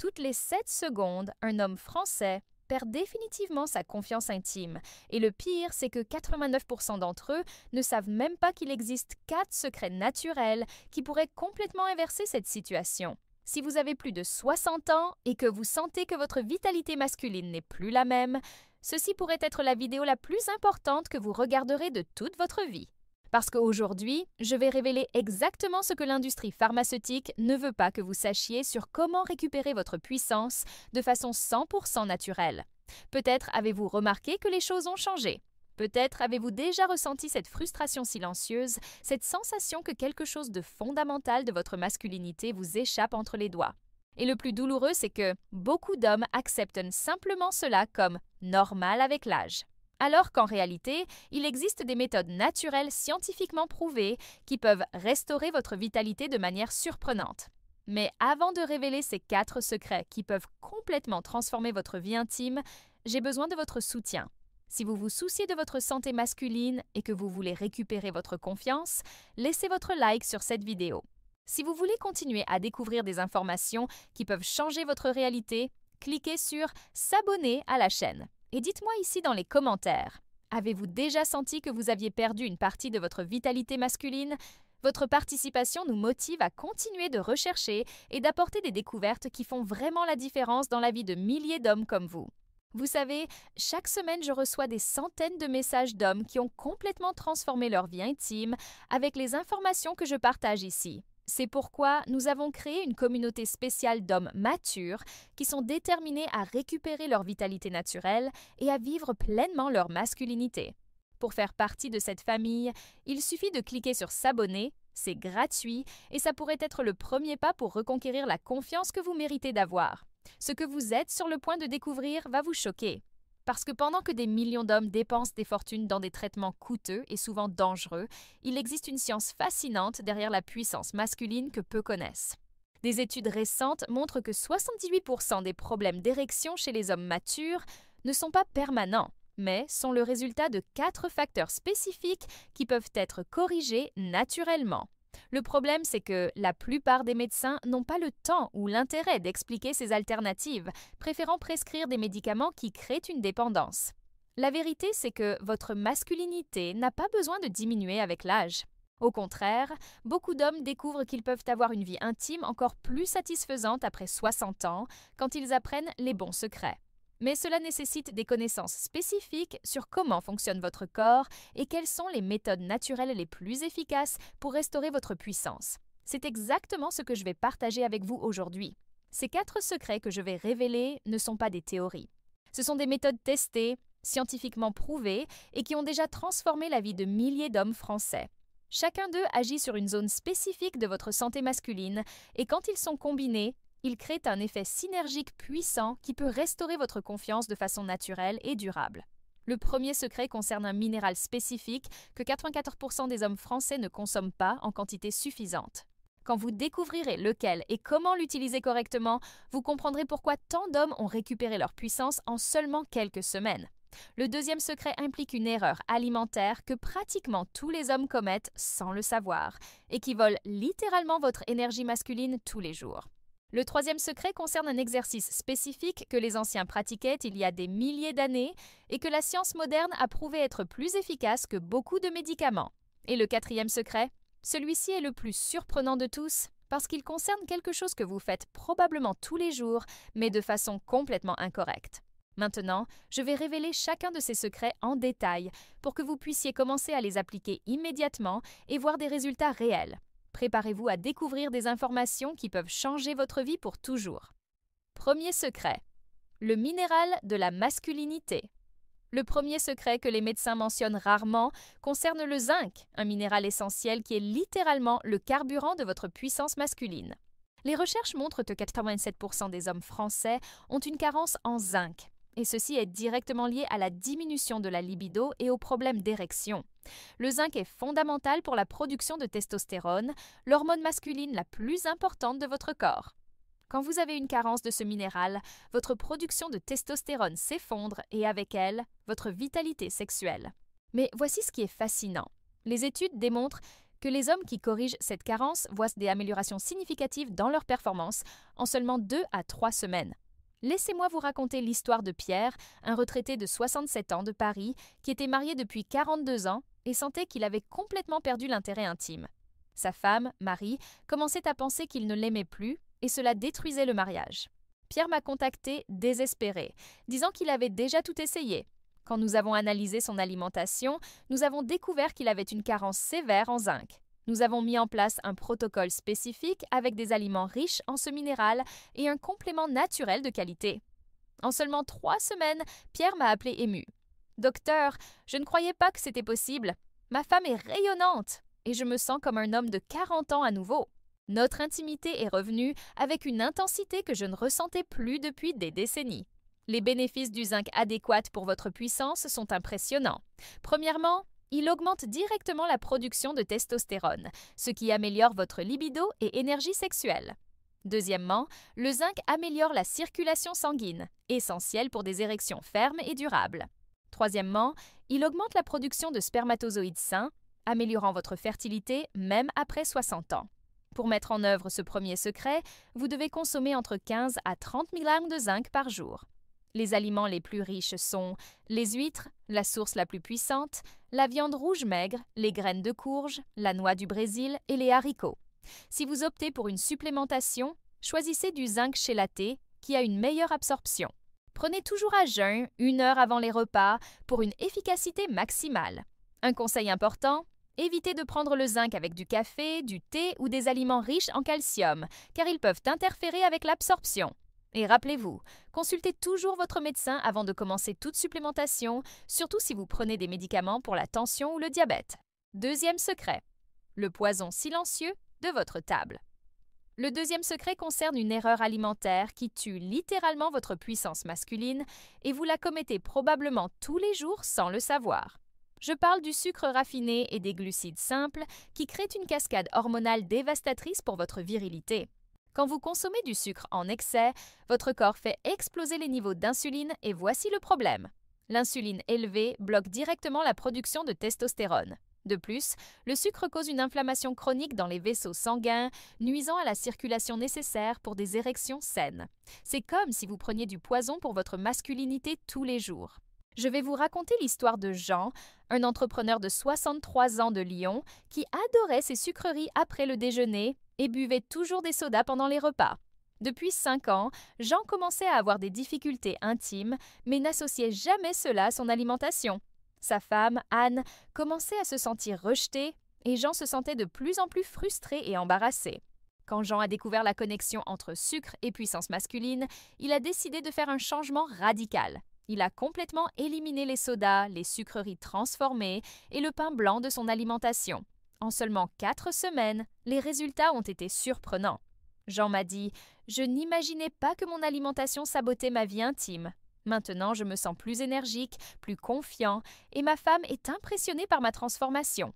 Toutes les 7 secondes, un homme français perd définitivement sa confiance intime. Et le pire, c'est que 89% d'entre eux ne savent même pas qu'il existe 4 secrets naturels qui pourraient complètement inverser cette situation. Si vous avez plus de 60 ans et que vous sentez que votre vitalité masculine n'est plus la même, ceci pourrait être la vidéo la plus importante que vous regarderez de toute votre vie. Parce qu'aujourd'hui, je vais révéler exactement ce que l'industrie pharmaceutique ne veut pas que vous sachiez sur comment récupérer votre puissance de façon 100% naturelle. Peut-être avez-vous remarqué que les choses ont changé. Peut-être avez-vous déjà ressenti cette frustration silencieuse, cette sensation que quelque chose de fondamental de votre masculinité vous échappe entre les doigts. Et le plus douloureux, c'est que beaucoup d'hommes acceptent simplement cela comme normal avec l'âge. Alors qu'en réalité, il existe des méthodes naturelles scientifiquement prouvées qui peuvent restaurer votre vitalité de manière surprenante. Mais avant de révéler ces 4 secrets qui peuvent complètement transformer votre vie intime, j'ai besoin de votre soutien. Si vous vous souciez de votre santé masculine et que vous voulez récupérer votre confiance, laissez votre like sur cette vidéo. Si vous voulez continuer à découvrir des informations qui peuvent changer votre réalité, cliquez sur « S'abonner » à la chaîne. Et dites-moi ici dans les commentaires, avez-vous déjà senti que vous aviez perdu une partie de votre vitalité masculine? Votre participation nous motive à continuer de rechercher et d'apporter des découvertes qui font vraiment la différence dans la vie de milliers d'hommes comme vous. Vous savez, chaque semaine, je reçois des centaines de messages d'hommes qui ont complètement transformé leur vie intime avec les informations que je partage ici. C'est pourquoi nous avons créé une communauté spéciale d'hommes matures qui sont déterminés à récupérer leur vitalité naturelle et à vivre pleinement leur masculinité. Pour faire partie de cette famille, il suffit de cliquer sur s'abonner, c'est gratuit et ça pourrait être le premier pas pour reconquérir la confiance que vous méritez d'avoir. Ce que vous êtes sur le point de découvrir va vous choquer. Parce que pendant que des millions d'hommes dépensent des fortunes dans des traitements coûteux et souvent dangereux, il existe une science fascinante derrière la puissance masculine que peu connaissent. Des études récentes montrent que 78% des problèmes d'érection chez les hommes matures ne sont pas permanents, mais sont le résultat de 4 facteurs spécifiques qui peuvent être corrigés naturellement. Le problème, c'est que la plupart des médecins n'ont pas le temps ou l'intérêt d'expliquer ces alternatives, préférant prescrire des médicaments qui créent une dépendance. La vérité, c'est que votre masculinité n'a pas besoin de diminuer avec l'âge. Au contraire, beaucoup d'hommes découvrent qu'ils peuvent avoir une vie intime encore plus satisfaisante après 60 ans quand ils apprennent les bons secrets. Mais cela nécessite des connaissances spécifiques sur comment fonctionne votre corps et quelles sont les méthodes naturelles les plus efficaces pour restaurer votre puissance. C'est exactement ce que je vais partager avec vous aujourd'hui. Ces 4 secrets que je vais révéler ne sont pas des théories. Ce sont des méthodes testées, scientifiquement prouvées et qui ont déjà transformé la vie de milliers d'hommes français. Chacun d'eux agit sur une zone spécifique de votre santé masculine et quand ils sont combinés, ils créent un effet synergique puissant qui peut restaurer votre confiance de façon naturelle et durable. Le premier secret concerne un minéral spécifique que 84% des hommes français ne consomment pas en quantité suffisante. Quand vous découvrirez lequel et comment l'utiliser correctement, vous comprendrez pourquoi tant d'hommes ont récupéré leur puissance en seulement quelques semaines. Le deuxième secret implique une erreur alimentaire que pratiquement tous les hommes commettent sans le savoir et qui vole littéralement votre énergie masculine tous les jours. Le troisième secret concerne un exercice spécifique que les anciens pratiquaient il y a des milliers d'années et que la science moderne a prouvé être plus efficace que beaucoup de médicaments. Et le quatrième secret, celui-ci est le plus surprenant de tous parce qu'il concerne quelque chose que vous faites probablement tous les jours, mais de façon complètement incorrecte. Maintenant, je vais révéler chacun de ces secrets en détail pour que vous puissiez commencer à les appliquer immédiatement et voir des résultats réels. Préparez-vous à découvrir des informations qui peuvent changer votre vie pour toujours. Premier secret, le minéral de la masculinité. Le premier secret que les médecins mentionnent rarement concerne le zinc, un minéral essentiel qui est littéralement le carburant de votre puissance masculine. Les recherches montrent que 87% des hommes français ont une carence en zinc. Et ceci est directement lié à la diminution de la libido et aux problèmes d'érection. Le zinc est fondamental pour la production de testostérone, l'hormone masculine la plus importante de votre corps. Quand vous avez une carence de ce minéral, votre production de testostérone s'effondre et avec elle, votre vitalité sexuelle. Mais voici ce qui est fascinant. Les études démontrent que les hommes qui corrigent cette carence voient des améliorations significatives dans leur performance en seulement 2 à 3 semaines. Laissez-moi vous raconter l'histoire de Pierre, un retraité de 67 ans de Paris qui était marié depuis 42 ans et sentait qu'il avait complètement perdu l'intérêt intime. Sa femme, Marie, commençait à penser qu'il ne l'aimait plus et cela détruisait le mariage. Pierre m'a contacté désespéré, disant qu'il avait déjà tout essayé. Quand nous avons analysé son alimentation, nous avons découvert qu'il avait une carence sévère en zinc. Nous avons mis en place un protocole spécifique avec des aliments riches en ce minéral et un complément naturel de qualité. En seulement 3 semaines, Pierre m'a appelé ému. « Docteur, je ne croyais pas que c'était possible. Ma femme est rayonnante et je me sens comme un homme de 40 ans à nouveau. » Notre intimité est revenue avec une intensité que je ne ressentais plus depuis des décennies. Les bénéfices du zinc adéquat pour votre puissance sont impressionnants. Premièrement, il augmente directement la production de testostérone, ce qui améliore votre libido et énergie sexuelle. Deuxièmement, le zinc améliore la circulation sanguine, essentielle pour des érections fermes et durables. Troisièmement, il augmente la production de spermatozoïdes sains, améliorant votre fertilité même après 60 ans. Pour mettre en œuvre ce premier secret, vous devez consommer entre 15 à 30 mg de zinc par jour. Les aliments les plus riches sont les huîtres, la source la plus puissante, la viande rouge maigre, les graines de courge, la noix du Brésil et les haricots. Si vous optez pour une supplémentation, choisissez du zinc chélaté qui a une meilleure absorption. Prenez toujours à jeun 1 heure avant les repas pour une efficacité maximale. Un conseil important, évitez de prendre le zinc avec du café, du thé ou des aliments riches en calcium, car ils peuvent interférer avec l'absorption. Et rappelez-vous, consultez toujours votre médecin avant de commencer toute supplémentation, surtout si vous prenez des médicaments pour la tension ou le diabète. Deuxième secret, le poison silencieux de votre table. Le deuxième secret concerne une erreur alimentaire qui tue littéralement votre puissance masculine et vous la commettez probablement tous les jours sans le savoir. Je parle du sucre raffiné et des glucides simples qui créent une cascade hormonale dévastatrice pour votre virilité. Quand vous consommez du sucre en excès, votre corps fait exploser les niveaux d'insuline et voici le problème. L'insuline élevée bloque directement la production de testostérone. De plus, le sucre cause une inflammation chronique dans les vaisseaux sanguins, nuisant à la circulation nécessaire pour des érections saines. C'est comme si vous preniez du poison pour votre masculinité tous les jours. Je vais vous raconter l'histoire de Jean, un entrepreneur de 63 ans de Lyon qui adorait ses sucreries après le déjeuner et buvait toujours des sodas pendant les repas. Depuis 5 ans, Jean commençait à avoir des difficultés intimes, mais n'associait jamais cela à son alimentation. Sa femme, Anne, commençait à se sentir rejetée et Jean se sentait de plus en plus frustré et embarrassé. Quand Jean a découvert la connexion entre sucre et puissance masculine, il a décidé de faire un changement radical. Il a complètement éliminé les sodas, les sucreries transformées et le pain blanc de son alimentation. En seulement 4 semaines, les résultats ont été surprenants. Jean m'a dit « Je n'imaginais pas que mon alimentation sabotait ma vie intime. Maintenant, je me sens plus énergique, plus confiant et ma femme est impressionnée par ma transformation. »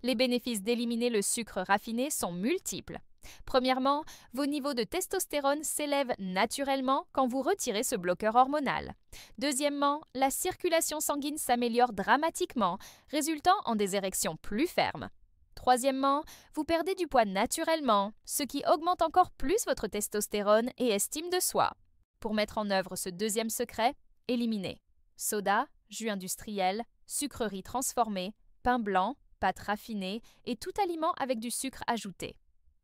Les bénéfices d'éliminer le sucre raffiné sont multiples. Premièrement, vos niveaux de testostérone s'élèvent naturellement quand vous retirez ce bloqueur hormonal. Deuxièmement, la circulation sanguine s'améliore dramatiquement, résultant en des érections plus fermes. Troisièmement, vous perdez du poids naturellement, ce qui augmente encore plus votre testostérone et estime de soi. Pour mettre en œuvre ce deuxième secret, éliminez soda, jus industriel, sucreries transformées, pain blanc, pâtes raffinées et tout aliment avec du sucre ajouté.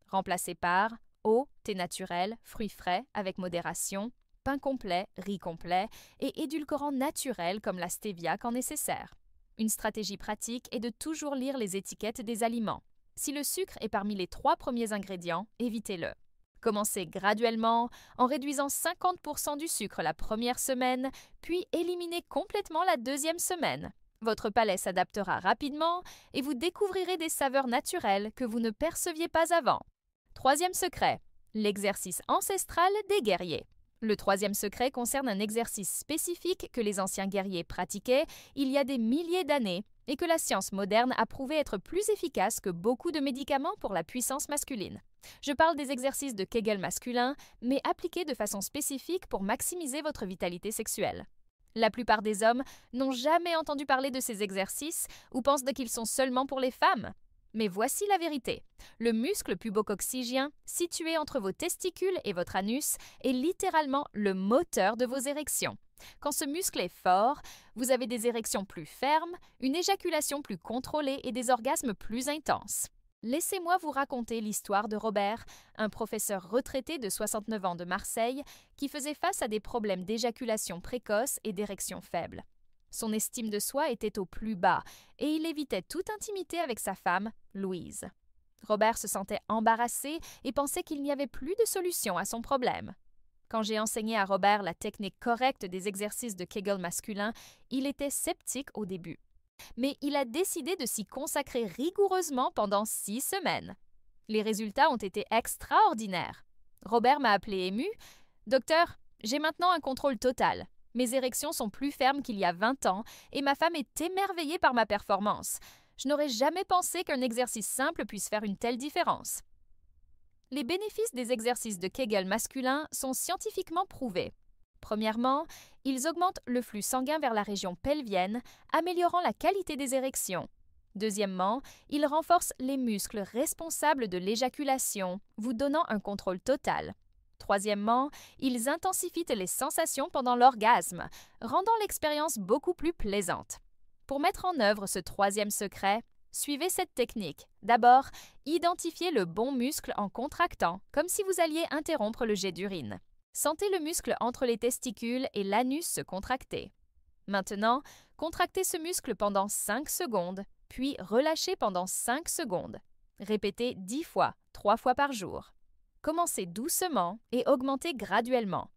Remplacez par eau, thé naturel, fruits frais avec modération, pain complet, riz complet et édulcorants naturels comme la stevia quand nécessaire. Une stratégie pratique est de toujours lire les étiquettes des aliments. Si le sucre est parmi les 3 premiers ingrédients, évitez-le. Commencez graduellement en réduisant 50% du sucre la première semaine, puis éliminez complètement la deuxième semaine. Votre palais s'adaptera rapidement et vous découvrirez des saveurs naturelles que vous ne perceviez pas avant. Troisième secret, l'exercice ancestral des guerriers. Le troisième secret concerne un exercice spécifique que les anciens guerriers pratiquaient il y a des milliers d'années et que la science moderne a prouvé être plus efficace que beaucoup de médicaments pour la puissance masculine. Je parle des exercices de Kegel masculin, mais appliqués de façon spécifique pour maximiser votre vitalité sexuelle. La plupart des hommes n'ont jamais entendu parler de ces exercices ou pensent qu'ils sont seulement pour les femmes. Mais voici la vérité. Le muscle pubococcygien, situé entre vos testicules et votre anus, est littéralement le moteur de vos érections. Quand ce muscle est fort, vous avez des érections plus fermes, une éjaculation plus contrôlée et des orgasmes plus intenses. Laissez-moi vous raconter l'histoire de Robert, un professeur retraité de 69 ans de Marseille qui faisait face à des problèmes d'éjaculation précoce et d'érection faible. Son estime de soi était au plus bas et il évitait toute intimité avec sa femme, Louise. Robert se sentait embarrassé et pensait qu'il n'y avait plus de solution à son problème. Quand j'ai enseigné à Robert la technique correcte des exercices de Kegel masculin, il était sceptique au début. Mais il a décidé de s'y consacrer rigoureusement pendant 6 semaines. Les résultats ont été extraordinaires. Robert m'a appelé ému. « Docteur, j'ai maintenant un contrôle total. Mes érections sont plus fermes qu'il y a 20 ans et ma femme est émerveillée par ma performance. Je n'aurais jamais pensé qu'un exercice simple puisse faire une telle différence. » Les bénéfices des exercices de Kegel masculin sont scientifiquement prouvés. Premièrement, ils augmentent le flux sanguin vers la région pelvienne, améliorant la qualité des érections. Deuxièmement, ils renforcent les muscles responsables de l'éjaculation, vous donnant un contrôle total. Troisièmement, ils intensifient les sensations pendant l'orgasme, rendant l'expérience beaucoup plus plaisante. Pour mettre en œuvre ce troisième secret, suivez cette technique. D'abord, identifiez le bon muscle en contractant, comme si vous alliez interrompre le jet d'urine. Sentez le muscle entre les testicules et l'anus se contracter. Maintenant, contractez ce muscle pendant 5 secondes, puis relâchez pendant 5 secondes. Répétez 10 fois, 3 fois par jour. Commencez doucement et augmentez graduellement.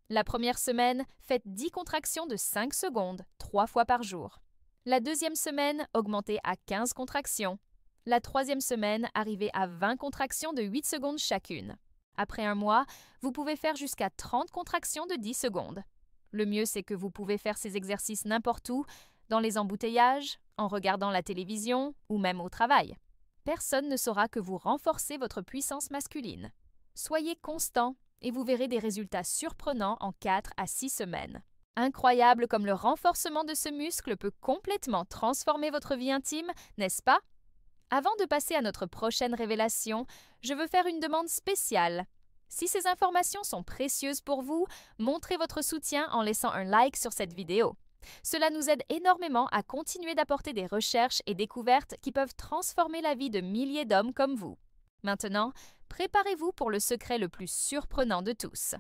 La première semaine, faites 10 contractions de 5 secondes, 3 fois par jour. La deuxième semaine, augmentez à 15 contractions. La troisième semaine, arrivez à 20 contractions de 8 secondes chacune. Après un mois, vous pouvez faire jusqu'à 30 contractions de 10 secondes. Le mieux, c'est que vous pouvez faire ces exercices n'importe où, dans les embouteillages, en regardant la télévision ou même au travail. Personne ne saura que vous renforcez votre puissance masculine. Soyez constant et vous verrez des résultats surprenants en 4 à 6 semaines. Incroyable comme le renforcement de ce muscle peut complètement transformer votre vie intime, n'est-ce pas? Avant de passer à notre prochaine révélation, je veux faire une demande spéciale. Si ces informations sont précieuses pour vous, montrez votre soutien en laissant un like sur cette vidéo. Cela nous aide énormément à continuer d'apporter des recherches et découvertes qui peuvent transformer la vie de milliers d'hommes comme vous. Maintenant, préparez-vous pour le secret le plus surprenant de tous.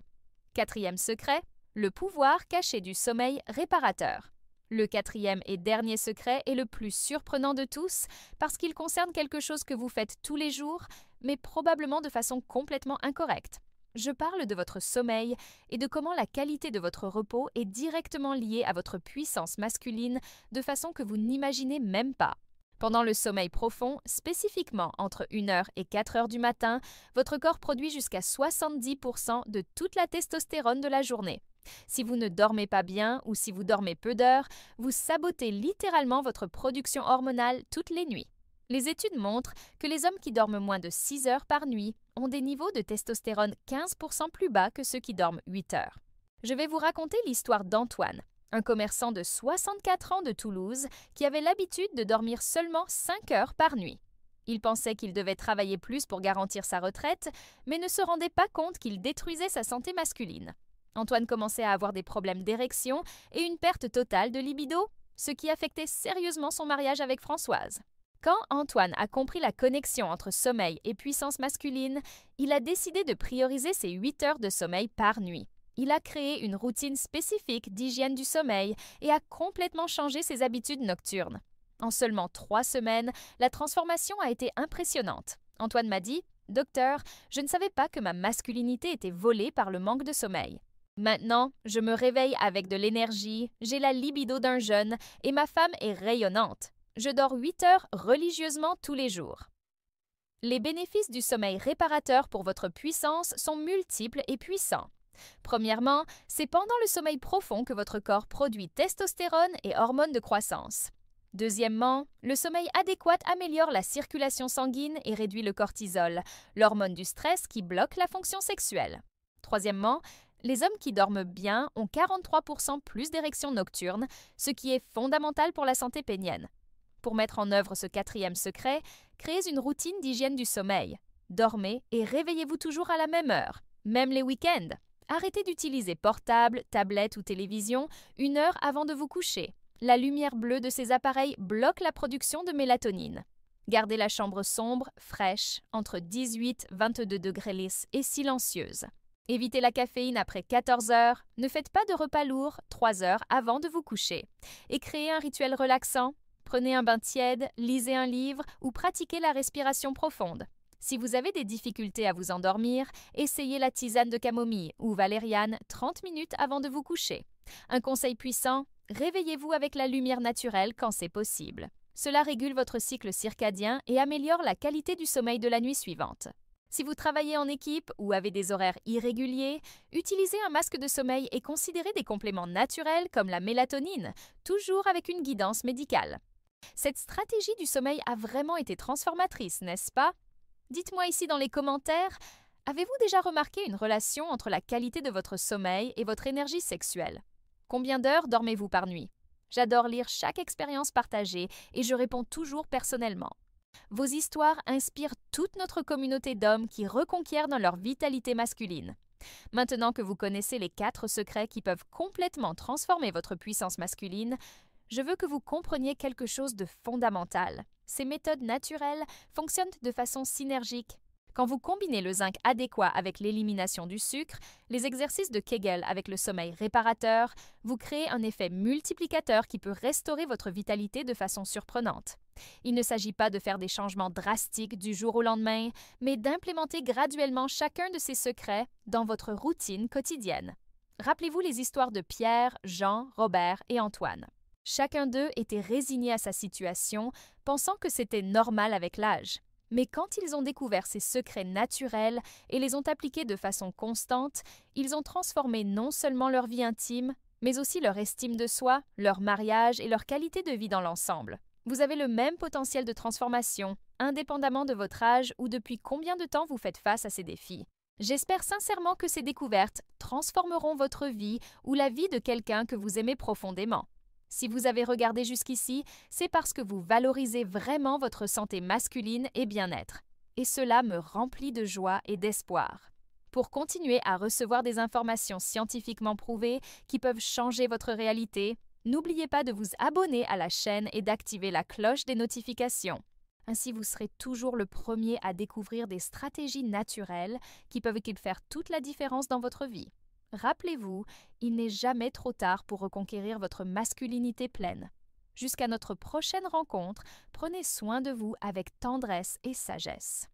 Quatrième secret, le pouvoir caché du sommeil réparateur. Le quatrième et dernier secret est le plus surprenant de tous parce qu'il concerne quelque chose que vous faites tous les jours, mais probablement de façon complètement incorrecte. Je parle de votre sommeil et de comment la qualité de votre repos est directement liée à votre puissance masculine de façon que vous n'imaginez même pas. Pendant le sommeil profond, spécifiquement entre 1h et 4h du matin, votre corps produit jusqu'à 70% de toute la testostérone de la journée. Si vous ne dormez pas bien ou si vous dormez peu d'heures, vous sabotez littéralement votre production hormonale toutes les nuits. Les études montrent que les hommes qui dorment moins de 6 heures par nuit ont des niveaux de testostérone 15% plus bas que ceux qui dorment 8 heures. Je vais vous raconter l'histoire d'Antoine, un commerçant de 64 ans de Toulouse qui avait l'habitude de dormir seulement 5 heures par nuit. Il pensait qu'il devait travailler plus pour garantir sa retraite, mais ne se rendait pas compte qu'il détruisait sa santé masculine. Antoine commençait à avoir des problèmes d'érection et une perte totale de libido, ce qui affectait sérieusement son mariage avec Françoise. Quand Antoine a compris la connexion entre sommeil et puissance masculine, il a décidé de prioriser ses 8 heures de sommeil par nuit. Il a créé une routine spécifique d'hygiène du sommeil et a complètement changé ses habitudes nocturnes. En seulement 3 semaines, la transformation a été impressionnante. Antoine m'a dit « Docteur, je ne savais pas que ma masculinité était volée par le manque de sommeil. Maintenant, je me réveille avec de l'énergie, j'ai la libido d'un jeune et ma femme est rayonnante. Je dors 8 heures religieusement tous les jours. » Les bénéfices du sommeil réparateur pour votre puissance sont multiples et puissants. Premièrement, c'est pendant le sommeil profond que votre corps produit testostérone et hormones de croissance. Deuxièmement, le sommeil adéquat améliore la circulation sanguine et réduit le cortisol, l'hormone du stress qui bloque la fonction sexuelle. Troisièmement, les hommes qui dorment bien ont 43% plus d'érections nocturnes, ce qui est fondamental pour la santé pénienne. Pour mettre en œuvre ce quatrième secret, créez une routine d'hygiène du sommeil. Dormez et réveillez-vous toujours à la même heure, même les week-ends. Arrêtez d'utiliser portable, tablette ou télévision 1 heure avant de vous coucher. La lumière bleue de ces appareils bloque la production de mélatonine. Gardez la chambre sombre, fraîche, entre 18 et 22 degrés lisses et silencieuse. Évitez la caféine après 14 heures. Ne faites pas de repas lourd 3 heures avant de vous coucher. Et créez un rituel relaxant. Prenez un bain tiède, lisez un livre ou pratiquez la respiration profonde. Si vous avez des difficultés à vous endormir, essayez la tisane de camomille ou valériane 30 minutes avant de vous coucher. Un conseil puissant, réveillez-vous avec la lumière naturelle quand c'est possible. Cela régule votre cycle circadien et améliore la qualité du sommeil de la nuit suivante. Si vous travaillez en équipe ou avez des horaires irréguliers, utilisez un masque de sommeil et considérez des compléments naturels comme la mélatonine, toujours avec une guidance médicale. Cette stratégie du sommeil a vraiment été transformatrice, n'est-ce pas? Dites-moi ici dans les commentaires, avez-vous déjà remarqué une relation entre la qualité de votre sommeil et votre énergie sexuelle? Combien d'heures dormez-vous par nuit? J'adore lire chaque expérience partagée et je réponds toujours personnellement. Vos histoires inspirent toute notre communauté d'hommes qui reconquièrent dans leur vitalité masculine. Maintenant que vous connaissez les 4 secrets qui peuvent complètement transformer votre puissance masculine, je veux que vous compreniez quelque chose de fondamental. Ces méthodes naturelles fonctionnent de façon synergique. Quand vous combinez le zinc adéquat avec l'élimination du sucre, les exercices de Kegel avec le sommeil réparateur, vous créez un effet multiplicateur qui peut restaurer votre vitalité de façon surprenante. Il ne s'agit pas de faire des changements drastiques du jour au lendemain, mais d'implémenter graduellement chacun de ces secrets dans votre routine quotidienne. Rappelez-vous les histoires de Pierre, Jean, Robert et Antoine. Chacun d'eux était résigné à sa situation, pensant que c'était normal avec l'âge. Mais quand ils ont découvert ces secrets naturels et les ont appliqués de façon constante, ils ont transformé non seulement leur vie intime, mais aussi leur estime de soi, leur mariage et leur qualité de vie dans l'ensemble. Vous avez le même potentiel de transformation, indépendamment de votre âge ou depuis combien de temps vous faites face à ces défis. J'espère sincèrement que ces découvertes transformeront votre vie ou la vie de quelqu'un que vous aimez profondément. Si vous avez regardé jusqu'ici, c'est parce que vous valorisez vraiment votre santé masculine et bien-être. Et cela me remplit de joie et d'espoir. Pour continuer à recevoir des informations scientifiquement prouvées qui peuvent changer votre réalité, n'oubliez pas de vous abonner à la chaîne et d'activer la cloche des notifications. Ainsi, vous serez toujours le premier à découvrir des stratégies naturelles qui peuvent faire toute la différence dans votre vie. Rappelez-vous, il n'est jamais trop tard pour reconquérir votre masculinité pleine. Jusqu'à notre prochaine rencontre, prenez soin de vous avec tendresse et sagesse.